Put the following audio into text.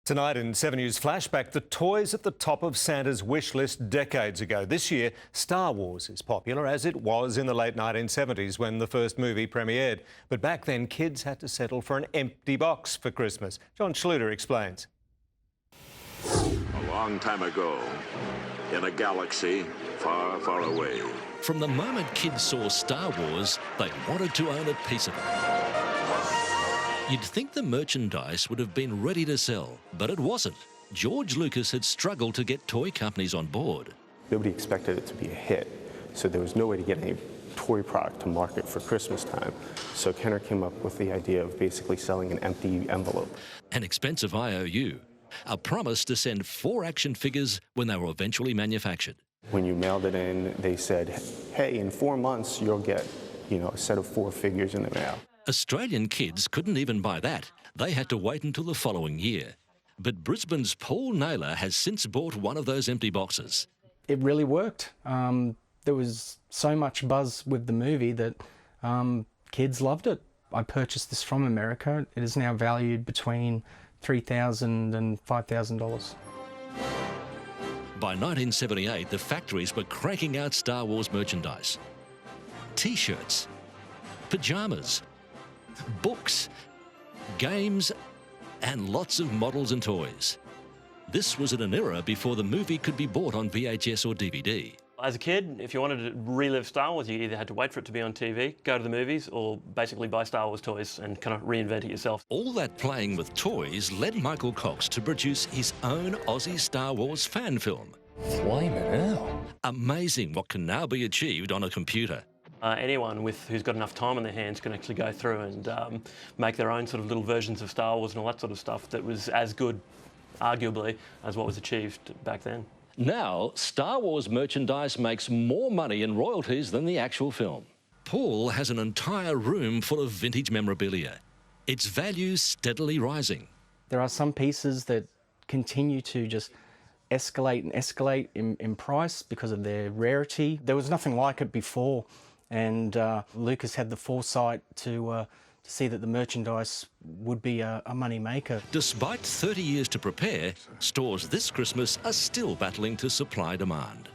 Tonight in 7 News Flashback, the toys at the top of Santa's wish list decades ago. This year, Star Wars is popular, as it was in the late 1970s when the first movie premiered. But back then, kids had to settle for an empty box for Christmas. John Schluter explains. A long time ago, in a galaxy far, far away. From the moment kids saw Star Wars, they wanted to own a piece of it. You'd think the merchandise would have been ready to sell, but it wasn't. George Lucas had struggled to get toy companies on board. Nobody expected it to be a hit, so there was no way to get any toy product to market for Christmas time. So Kenner came up with the idea of basically selling an empty envelope. An expensive IOU, a promise to send 4 action figures when they were eventually manufactured. When you mailed it in, they said, hey, in 4 months you'll get, a set of 4 figures in the mail. Australian kids couldn't even buy that. They had to wait until the following year. But Brisbane's Paul Naylor has since bought one of those empty boxes. It really worked. There was so much buzz with the movie that kids loved it. I purchased this from America. It is now valued between $3,000 and $5,000. By 1978, the factories were cranking out Star Wars merchandise. T-shirts, pyjamas, books, games, and lots of models and toys. This was in an era before the movie could be bought on VHS or DVD. As a kid, if you wanted to relive Star Wars, you either had to wait for it to be on TV, go to the movies, or basically buy Star Wars toys and kind of reinvent it yourself. All that playing with toys led Michael Cox to produce his own Aussie Star Wars fan film. Flaming hell. Amazing what can now be achieved on a computer. Anyone who's got enough time on their hands can actually go through and make their own sort of little versions of Star Wars and all that sort of stuff that was as good, arguably, as what was achieved back then. Now, Star Wars merchandise makes more money in royalties than the actual film. Paul has an entire room full of vintage memorabilia. Its value steadily rising. There are some pieces that continue to just escalate and escalate in price because of their rarity. There was nothing like it before, and Lucas had the foresight to see that the merchandise would be a money maker. Despite 30 years to prepare, stores this Christmas are still battling to supply demand.